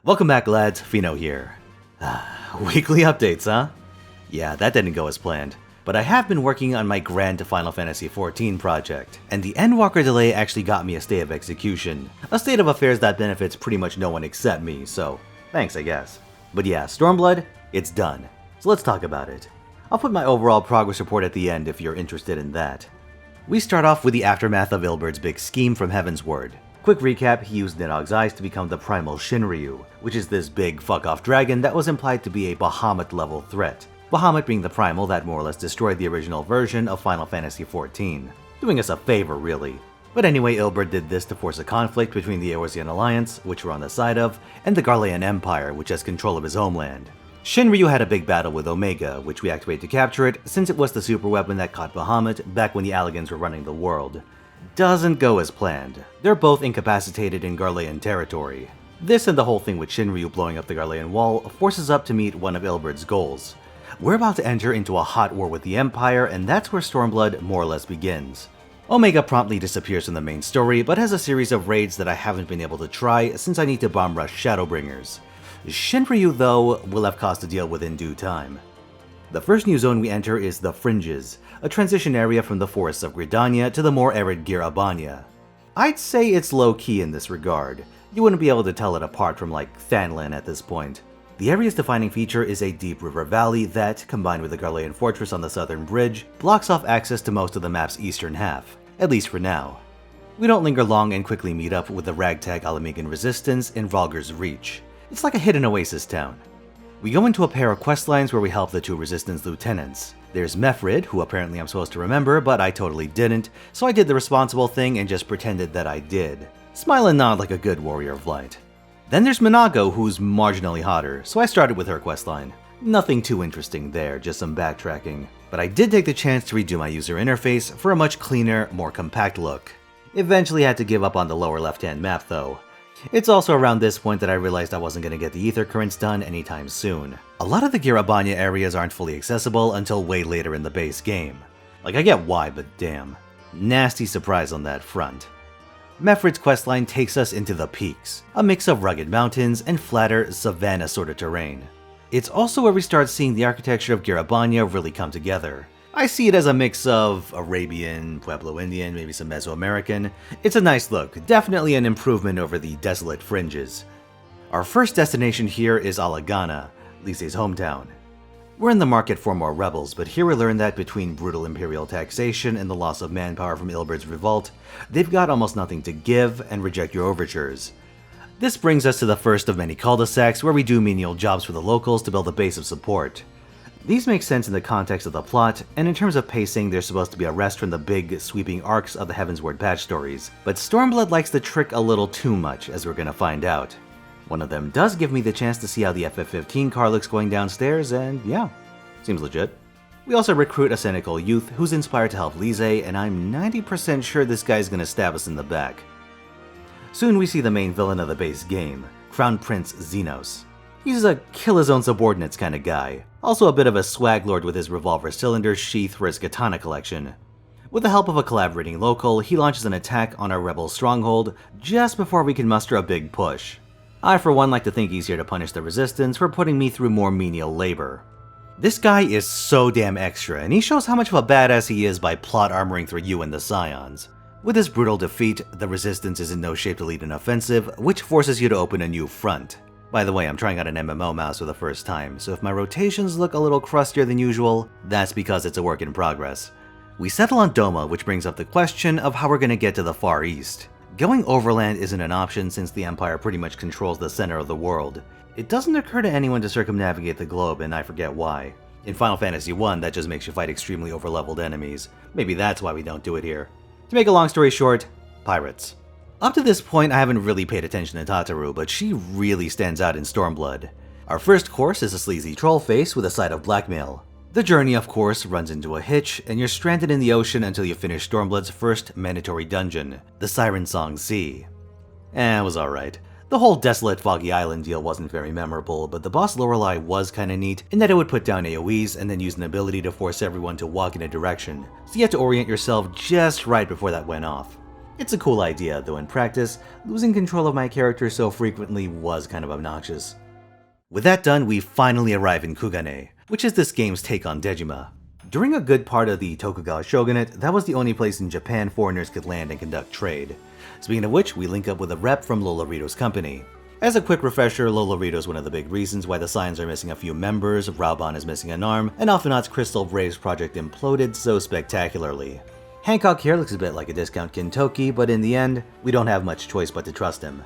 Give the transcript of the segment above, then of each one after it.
Welcome back, lads. Fino here. Weekly updates, huh? Yeah, that didn't go as planned. But I have been working on my grand Final Fantasy XIV project, and the Endwalker delay actually got me a stay of execution. A state of affairs that benefits pretty much no one except me, so thanks, I guess. But yeah, Stormblood, it's done. So let's talk about it. I'll put my overall progress report at the end if you're interested in that. We start off with the aftermath of Ilbert's big scheme from Heavensward. Quick recap, he used Nidhogg's eyes to become the primal Shinryu, which is this big fuck-off dragon that was implied to be a Bahamut-level threat. Bahamut being the primal that more or less destroyed the original version of Final Fantasy XIV. Doing us a favor, really. But anyway, Ilbert did this to force a conflict between the Eorzean Alliance, which we're on the side of, and the Garlean Empire, which has control of his homeland. Shinryu had a big battle with Omega, which we activated to capture it, since it was the super weapon that caught Bahamut back when the Allagans were running the world. Doesn't go as planned. They're both incapacitated in Garlean territory. This and the whole thing with Shinryu blowing up the Garlean wall forces up to meet one of Ilbert's goals. We're about to enter into a hot war with the Empire, and that's where Stormblood more or less begins. Omega promptly disappears from the main story, but has a series of raids that I haven't been able to try since I need to bomb rush Shadowbringers. Shinryu, though, will have cause to deal with in due time. The first new zone we enter is the Fringes, a transition area from the forests of Gridania to the more arid Girabania. I'd say it's low-key in this regard. You wouldn't be able to tell it apart from like Thanlan at this point. The area's defining feature is a deep river valley that, combined with the Garlean fortress on the southern bridge, blocks off access to most of the map's eastern half, at least for now. We don't linger long and quickly meet up with the ragtag Alamegan resistance in Vralger's Reach. It's like a hidden oasis town. We go into a pair of questlines where we help the two resistance lieutenants. There's Mefrid, who apparently I'm supposed to remember, but I totally didn't, so I did the responsible thing and just pretended that I did. Smile and nod like a good warrior of light. Then there's Minago, who's marginally hotter, so I started with her questline. Nothing too interesting there, just some backtracking. But I did take the chance to redo my user interface for a much cleaner, more compact look. Eventually had to give up on the lower left-hand map though. It's also around this point that I realized I wasn't going to get the ether currents done anytime soon. A lot of the Girabania areas aren't fully accessible until way later in the base game. Like, I get why, but damn. Nasty surprise on that front. Mefrid's questline takes us into the Peaks, a mix of rugged mountains and flatter, savanna sort of terrain. It's also where we start seeing the architecture of Girabania really come together. I see it as a mix of Arabian, Pueblo Indian, maybe some Mesoamerican. It's a nice look, definitely an improvement over the desolate Fringes. Our first destination here is Alagana, Lise's hometown. We're in the market for more rebels, but here we learn that between brutal imperial taxation and the loss of manpower from Ilbert's revolt, they've got almost nothing to give and reject your overtures. This brings us to the first of many cul-de-sacs where we do menial jobs for the locals to build a base of support. These make sense in the context of the plot, and in terms of pacing, they're supposed to be a rest from the big, sweeping arcs of the Heavensward patch stories, but Stormblood likes the trick a little too much, as we're gonna find out. One of them does give me the chance to see how the FF15 car looks going downstairs, and yeah, seems legit. We also recruit a cynical youth who's inspired to help Lise, and I'm 90% sure this guy's gonna stab us in the back. Soon we see the main villain of the base game, Crown Prince Xenos. He's a kill-his-own-subordinates kind of guy, also a bit of a swag lord with his revolver cylinder sheath for his katana collection. With the help of a collaborating local, he launches an attack on our rebel stronghold just before we can muster a big push. I for one like to think he's here to punish the resistance for putting me through more menial labor. This guy is so damn extra, and he shows how much of a badass he is by plot armoring through you and the Scions. With his brutal defeat, the resistance is in no shape to lead an offensive, which forces you to open a new front. By the way, I'm trying out an MMO mouse for the first time, so if my rotations look a little crustier than usual, that's because it's a work in progress. We settle on Doma, which brings up the question of how we're going to get to the Far East. Going overland isn't an option since the Empire pretty much controls the center of the world. It doesn't occur to anyone to circumnavigate the globe, and I forget why. In Final Fantasy I, that just makes you fight extremely overleveled enemies. Maybe that's why we don't do it here. To make a long story short, pirates. Up to this point, I haven't really paid attention to Tataru, but she really stands out in Stormblood. Our first course is a sleazy troll face with a side of blackmail. The journey, of course, runs into a hitch, and you're stranded in the ocean until you finish Stormblood's first mandatory dungeon, the Siren Song Sea. It was alright. The whole desolate Foggy Island deal wasn't very memorable, but the boss Lorelei was kinda neat in that it would put down AoEs and then use an ability to force everyone to walk in a direction, so you had to orient yourself just right before that went off. It's a cool idea, though in practice, losing control of my character so frequently was kind of obnoxious. With that done, we finally arrive in Kugane, which is this game's take on Dejima. During a good part of the Tokugawa shogunate, that was the only place in Japan foreigners could land and conduct trade. Speaking of which, we link up with a rep from Lolorito's company. As a quick refresher, Lolorito is one of the big reasons why the Signs are missing a few members, Raoban is missing an arm, and Alphinaud's Crystal Braves project imploded so spectacularly. Hancock here looks a bit like a discount Kintoki, but in the end, we don't have much choice but to trust him.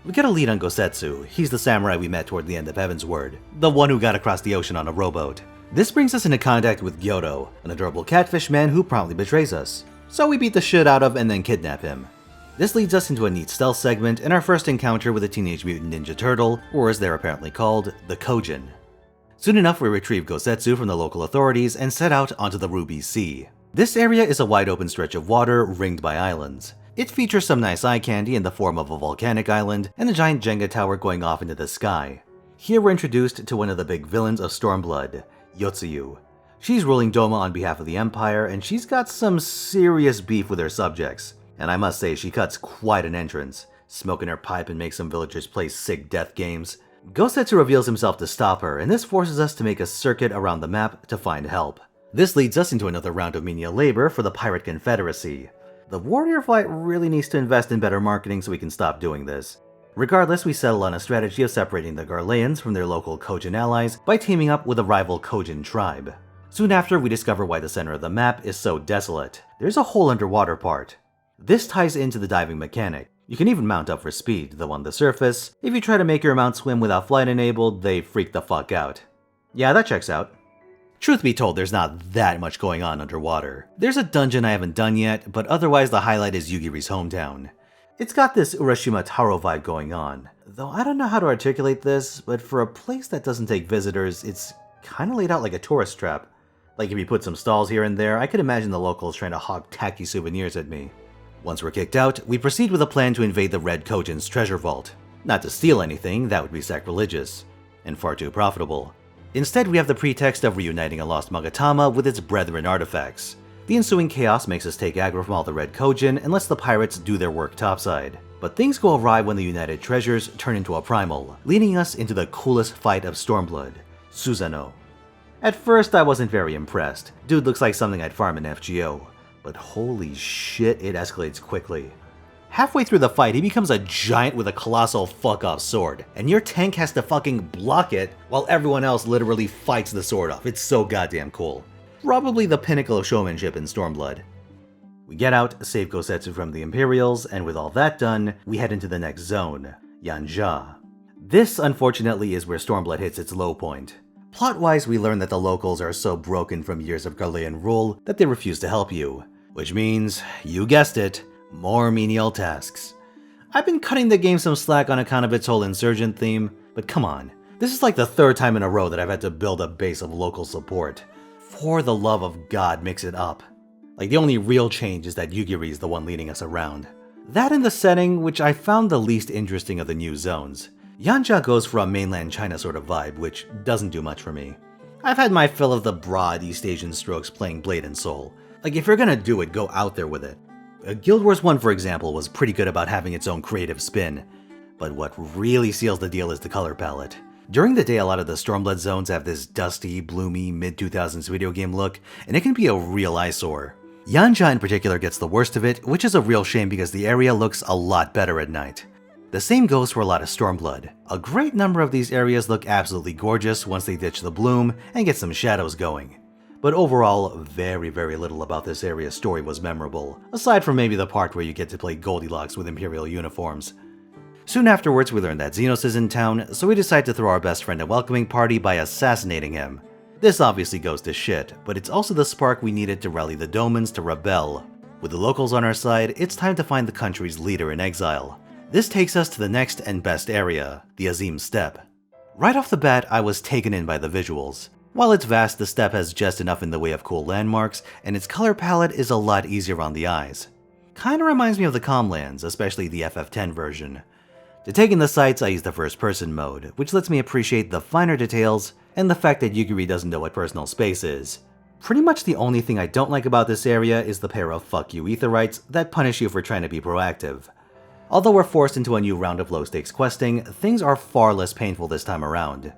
We get a lead on Gosetsu. He's the samurai we met toward the end of Heaven's Word, the one who got across the ocean on a rowboat. This brings us into contact with Gyoto, an adorable catfish man who promptly betrays us. So we beat the shit out of and then kidnap him. This leads us into a neat stealth segment and our first encounter with a Teenage Mutant Ninja Turtle, or as they're apparently called, the Kojin. Soon enough, we retrieve Gosetsu from the local authorities and set out onto the Ruby Sea. This area is a wide open stretch of water ringed by islands. It features some nice eye candy in the form of a volcanic island and a giant Jenga tower going off into the sky. Here we're introduced to one of the big villains of Stormblood, Yotsuyu. She's ruling Doma on behalf of the Empire, and she's got some serious beef with her subjects. And I must say, she cuts quite an entrance, smoking her pipe and makes some villagers play sick death games. Gosetsu reveals himself to stop her, and this forces us to make a circuit around the map to find help. This leads us into another round of menial labor for the Pirate Confederacy. The warrior flight really needs to invest in better marketing so we can stop doing this. Regardless, we settle on a strategy of separating the Garleans from their local Kojin allies by teaming up with a rival Kojin tribe. Soon after, we discover why the center of the map is so desolate. There's a whole underwater part. This ties into the diving mechanic. You can even mount up for speed, though on the surface, if you try to make your mount swim without flight enabled, they freak the fuck out. Yeah, that checks out. Truth be told, there's not that much going on underwater. There's a dungeon I haven't done yet, but otherwise the highlight is Yugiri's hometown. It's got this Urashima Taro vibe going on, though I don't know how to articulate this, but for a place that doesn't take visitors, it's kinda laid out like a tourist trap. Like if you put some stalls here and there, I could imagine the locals trying to hawk tacky souvenirs at me. Once we're kicked out, we proceed with a plan to invade the Red Kojin's treasure vault. Not to steal anything, that would be sacrilegious, and far too profitable. Instead, we have the pretext of reuniting a lost Magatama with its brethren artifacts. The ensuing chaos makes us take aggro from all the Red Kojin and lets the pirates do their work topside. But things go awry when the united treasures turn into a primal, leading us into the coolest fight of Stormblood, Susanoo. At first, I wasn't very impressed. Dude looks like something I'd farm in FGO. But holy shit, it escalates quickly. Halfway through the fight, he becomes a giant with a colossal fuck-off sword, and your tank has to fucking block it while everyone else literally fights the sword off. It's so goddamn cool. Probably the pinnacle of showmanship in Stormblood. We get out, save Gosetsu from the Imperials, and with all that done, we head into the next zone, Yancha. This, unfortunately, is where Stormblood hits its low point. Plot-wise, we learn that the locals are so broken from years of Garlean rule that they refuse to help you. Which means, you guessed it, more menial tasks. I've been cutting the game some slack on account of its whole insurgent theme, but come on. This is like the third time in a row that I've had to build a base of local support. For the love of God, mix it up. Like, the only real change is that Yugiri is the one leading us around. That and the setting, which I found the least interesting of the new zones. Yancha goes for a mainland China sort of vibe, which doesn't do much for me. I've had my fill of the broad East Asian strokes playing Blade and Soul. Like, if you're gonna do it, go out there with it. Guild Wars 1, for example, was pretty good about having its own creative spin. But what really seals the deal is the color palette. During the day, a lot of the Stormblood zones have this dusty, bloomy, mid-2000s video game look, and it can be a real eyesore. Yancha in particular gets the worst of it, which is a real shame because the area looks a lot better at night. The same goes for a lot of Stormblood. A great number of these areas look absolutely gorgeous once they ditch the bloom and get some shadows going. But overall, very little about this area's story was memorable, aside from maybe the part where you get to play Goldilocks with Imperial uniforms. Soon afterwards, we learn that Xenos is in town, so we decide to throw our best friend a welcoming party by assassinating him. This obviously goes to shit, but it's also the spark we needed to rally the Domans to rebel. With the locals on our side, it's time to find the country's leader in exile. This takes us to the next and best area, the Azim Steppe. Right off the bat, I was taken in by the visuals. While it's vast, the steppe has just enough in the way of cool landmarks, and its color palette is a lot easier on the eyes. Kinda reminds me of the Comlands, especially the FF10 version. To take in the sights, I use the first-person mode, which lets me appreciate the finer details and the fact that Yugiri doesn't know what personal space is. Pretty much the only thing I don't like about this area is the pair of fuck you aetherites that punish you for trying to be proactive. Although we're forced into a new round of low-stakes questing, things are far less painful this time around.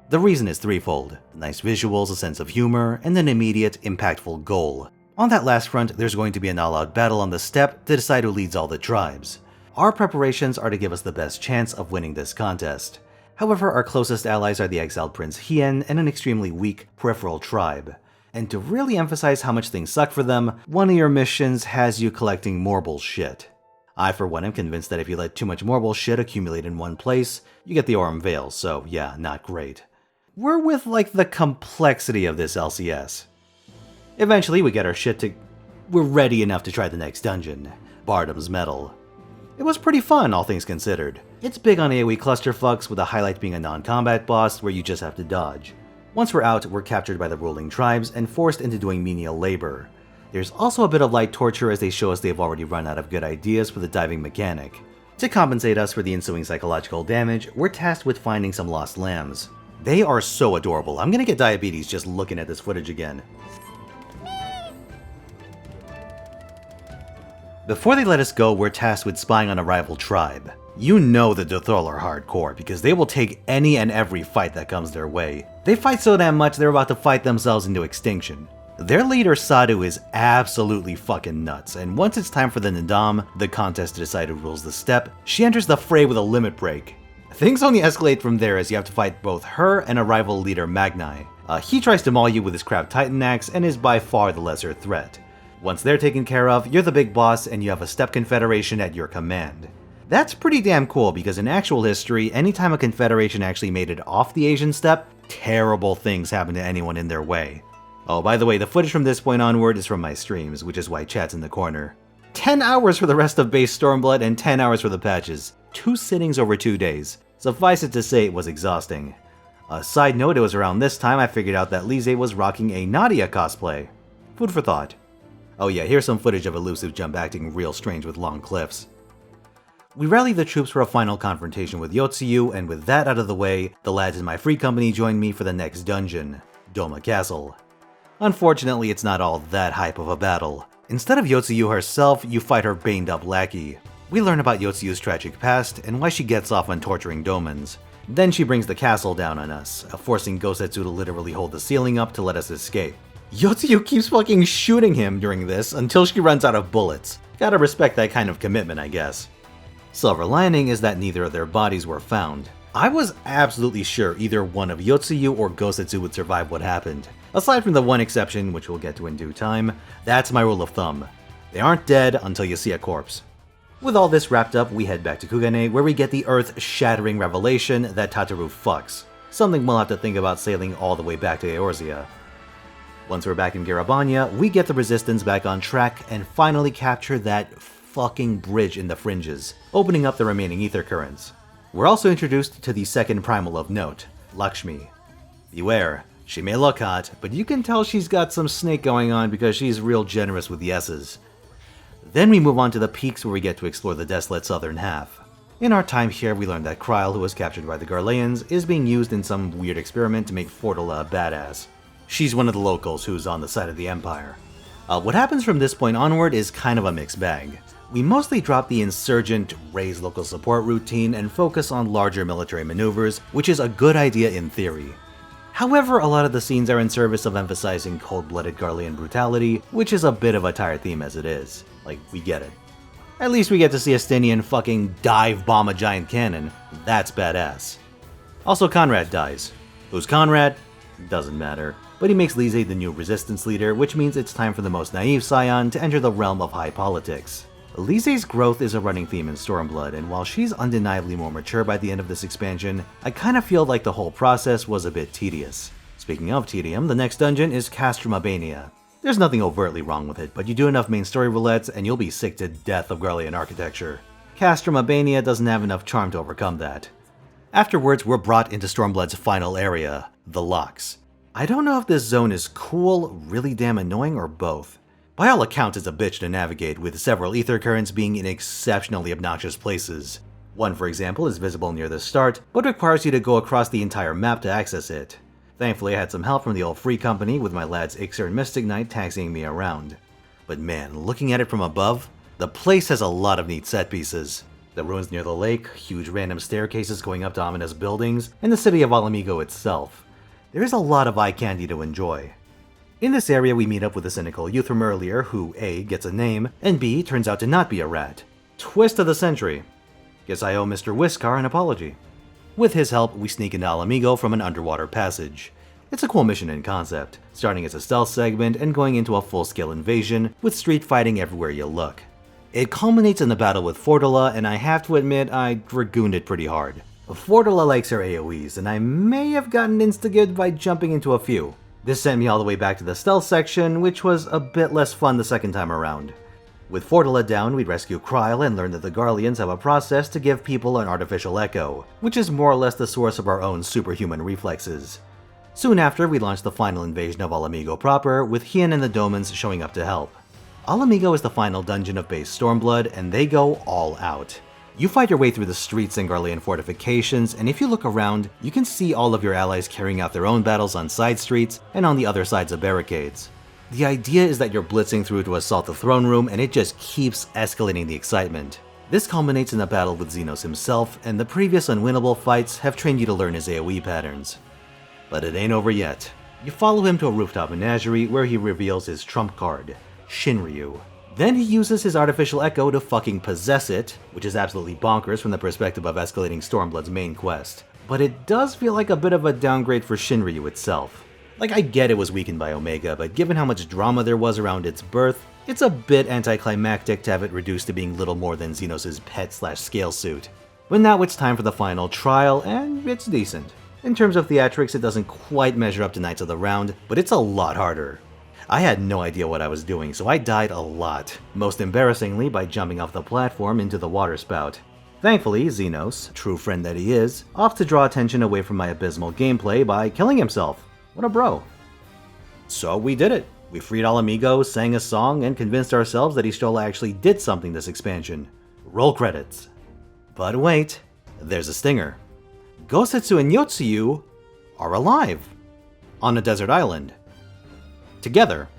The reason is threefold: nice visuals, a sense of humor, and an immediate, impactful goal. On that last front, there's going to be an all-out battle on the steppe to decide who leads all the tribes. Our preparations are to give us the best chance of winning this contest. However, our closest allies are the exiled Prince Hien and an extremely weak, peripheral tribe. And to really emphasize how much things suck for them, one of your missions has you collecting marble shit. I, for one, am convinced that if you let too much marble shit accumulate in one place, you get the Aurum Veil, so yeah, not great. We're with, like, the complexity of this LCS. Eventually, we get our shit to... We're ready enough to try the next dungeon, Bardam's Metal. It was pretty fun, all things considered. It's big on AoE clusterfucks, with the highlight being a non-combat boss where you just have to dodge. Once we're out, we're captured by the ruling tribes and forced into doing menial labor. There's also a bit of light torture as they show us they've already run out of good ideas for the diving mechanic. To compensate us for the ensuing psychological damage, we're tasked with finding some lost lambs. They are so adorable. I'm gonna get diabetes just looking at this footage again. Before they let us go, we're tasked with spying on a rival tribe. You know the Dothol are hardcore, because they will take any and every fight that comes their way. They fight so damn much they're about to fight themselves into extinction. Their leader Sadu is absolutely fucking nuts, and once it's time for the Nadam, the contest to decide who rules the steppe, she enters the fray with a limit break. Things only escalate from there as you have to fight both her and a rival leader Magni. He tries to maul you with his crab titan axe and is by far the lesser threat. Once they're taken care of, you're the big boss and you have a steppe confederation at your command. That's pretty damn cool because in actual history, anytime a confederation actually made it off the Asian steppe, terrible things happen to anyone in their way. Oh, by the way, the footage from this point onward is from my streams, which is why chat's in the corner. 10 hours for the rest of base Stormblood and 10 hours for the patches. 2 sittings over 2 days. Suffice it to say, it was exhausting. A side note, it was around this time I figured out that Lise was rocking a Nadia cosplay. Food for thought. Oh yeah, here's some footage of Elusive Jump acting real strange with long cliffs. We rally the troops for a final confrontation with Yotsuyu, and with that out of the way, the lads in my free company join me for the next dungeon, Doma Castle. Unfortunately, it's not all that hype of a battle. Instead of Yotsuyu herself, you fight her baned up lackey. We learn about Yotsuyu's tragic past and why she gets off on torturing Domans. Then she brings the castle down on us, forcing Gosetsu to literally hold the ceiling up to let us escape. Yotsuyu keeps fucking shooting him during this until she runs out of bullets. Gotta respect that kind of commitment, I guess. Silver lining is that neither of their bodies were found. I was absolutely sure either one of Yotsuyu or Gosetsu would survive what happened. Aside from the one exception, which we'll get to in due time, that's my rule of thumb. They aren't dead until you see a corpse. With all this wrapped up, we head back to Kugane, where we get the earth-shattering revelation that Tataru fucks. Something we'll have to think about sailing all the way back to Eorzea. Once we're back in Garabanya, we get the resistance back on track and finally capture that fucking bridge in the fringes, opening up the remaining ether currents. We're also introduced to the second primal of note, Lakshmi. Beware, she may look hot, but you can tell she's got some snake going on because she's real generous with the S's. Then we move on to the peaks where we get to explore the desolate southern half. In our time here, we learn that Kryl, who was captured by the Garleans, is being used in some weird experiment to make Fortula a badass. She's one of the locals who's on the side of the Empire. What happens from this point onward is kind of a mixed bag. We mostly drop the insurgent, raise local support routine and focus on larger military maneuvers, which is a good idea in theory. However, a lot of the scenes are in service of emphasizing cold-blooded Garlean brutality, which is a bit of a tired theme as it is. Like, we get it. At least we get to see Estinian fucking dive bomb a giant cannon. That's badass. Also, Conrad dies. Who's Conrad? Doesn't matter. But he makes Lise the new resistance leader, which means it's time for the most naive scion to enter the realm of high politics. Lise's growth is a running theme in Stormblood, and while she's undeniably more mature by the end of this expansion, I kinda feel like the whole process was a bit tedious. Speaking of tedium, the next dungeon is Castrum Albania. There's nothing overtly wrong with it, but you do enough main story roulettes and you'll be sick to death of Garlean architecture. Castrum Albania doesn't have enough charm to overcome that. Afterwards, we're brought into Stormblood's final area, the Locks. I don't know if this zone is cool, really damn annoying, or both. By all accounts, it's a bitch to navigate, with several ether currents being in exceptionally obnoxious places. One, for example, is visible near the start, but requires you to go across the entire map to access it. Thankfully, I had some help from the old free company with my lads Ixer and Mystic Knight taxiing me around. But man, looking at it from above, the place has a lot of neat set pieces. The ruins near the lake, huge random staircases going up to ominous buildings, and the city of Alamigo itself. There is a lot of eye candy to enjoy. In this area we meet up with the cynical youth from earlier who A, gets a name, and B, turns out to not be a rat. Twist of the century. Guess I owe Mr. Whiskar an apology. With his help, we sneak into Alamigo from an underwater passage. It's a cool mission in concept, starting as a stealth segment and going into a full-scale invasion with street fighting everywhere you look. It culminates in the battle with Fortula, and I have to admit I dragooned it pretty hard. Fortula likes her AoEs, and I may have gotten instigated by jumping into a few. This sent me all the way back to the stealth section, which was a bit less fun the second time around. With Fortula down, we rescue Kryl and learn that the Garleans have a process to give people an artificial echo, which is more or less the source of our own superhuman reflexes. Soon after, we launch the final invasion of Alamigo proper, with Hien and the Domans showing up to help. Alamigo is the final dungeon of base Stormblood, and they go all out. You fight your way through the streets and Garlean fortifications, and if you look around, you can see all of your allies carrying out their own battles on side streets and on the other sides of barricades. The idea is that you're blitzing through to assault the throne room, and it just keeps escalating the excitement. This culminates in a battle with Xenos himself, and the previous unwinnable fights have trained you to learn his AoE patterns. But it ain't over yet. You follow him to a rooftop menagerie where he reveals his trump card, Shinryu. Then he uses his artificial echo to fucking possess it, which is absolutely bonkers from the perspective of escalating Stormblood's main quest. But it does feel like a bit of a downgrade for Shinryu itself. Like, I get it was weakened by Omega, but given how much drama there was around its birth, it's a bit anticlimactic to have it reduced to being little more than Xenos' pet/scale suit. But now it's time for the final trial, and it's decent. In terms of theatrics, it doesn't quite measure up to Knights of the Round, but it's a lot harder. I had no idea what I was doing, so I died a lot, most embarrassingly by jumping off the platform into the water spout. Thankfully, Xenos, true friend that he is, opts to draw attention away from my abysmal gameplay by killing himself. What a bro. So we did it. We freed Alamigo, sang a song, and convinced ourselves that Y'shtola actually did something this expansion. Roll credits. But wait, there's a stinger. Gosetsu and Yotsuyu are alive. On a desert island. Together.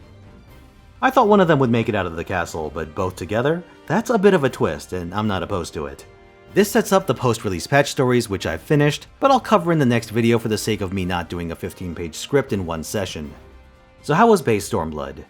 I thought one of them would make it out of the castle, but both together? That's a bit of a twist, and I'm not opposed to it. This sets up the post-release patch stories, which I've finished, but I'll cover in the next video for the sake of me not doing a 15-page script in one session. So how was base Stormblood?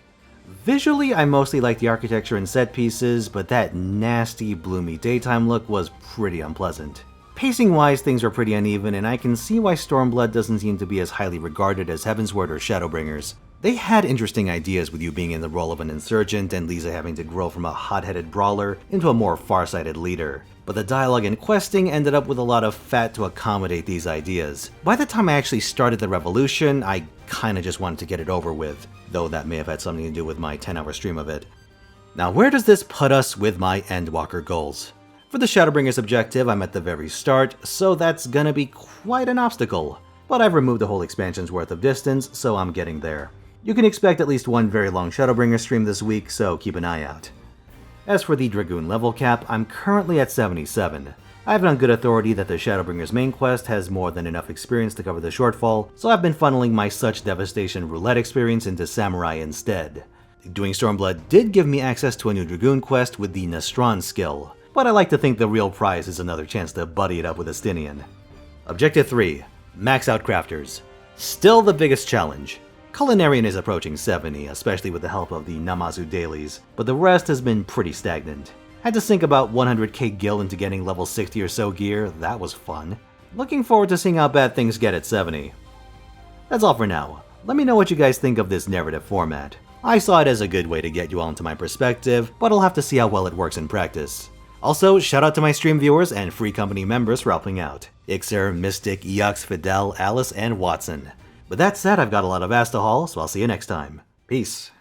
Visually, I mostly liked the architecture and set pieces, but that nasty, bloomy daytime look was pretty unpleasant. Pacing-wise, things were pretty uneven, and I can see why Stormblood doesn't seem to be as highly regarded as Heavensward or Shadowbringers. They had interesting ideas with you being in the role of an insurgent and Lisa having to grow from a hot-headed brawler into a more far-sighted leader. But the dialogue and questing ended up with a lot of fat to accommodate these ideas. By the time I actually started the revolution, I kinda just wanted to get it over with, though that may have had something to do with my 10-hour stream of it. Now where does this put us with my Endwalker goals? For the Shadowbringers objective, I'm at the very start, so that's gonna be quite an obstacle. But I've removed a whole expansion's worth of distance, so I'm getting there. You can expect at least one very long Shadowbringer stream this week, so keep an eye out. As for the Dragoon level cap, I'm currently at 77. I have it on good authority that the Shadowbringer's main quest has more than enough experience to cover the shortfall, so I've been funneling my Such Devastation roulette experience into Samurai instead. Doing Stormblood did give me access to a new Dragoon quest with the Nastran skill, but I like to think the real prize is another chance to buddy it up with Estinian. Objective 3. Max out crafters. Still the biggest challenge. Culinarian is approaching 70, especially with the help of the Namazu dailies, but the rest has been pretty stagnant. Had to sink about 100k gil into getting level 60 or so gear, that was fun. Looking forward to seeing how bad things get at 70. That's all for now. Let me know what you guys think of this narrative format. I saw it as a good way to get you all into my perspective, but I'll have to see how well it works in practice. Also, shout out to my stream viewers and free company members for helping out. Ixer, Mystic, Yux, Fidel, Alice, and Watson. With that said, I've got a lot of ass to haul, so I'll see you next time. Peace.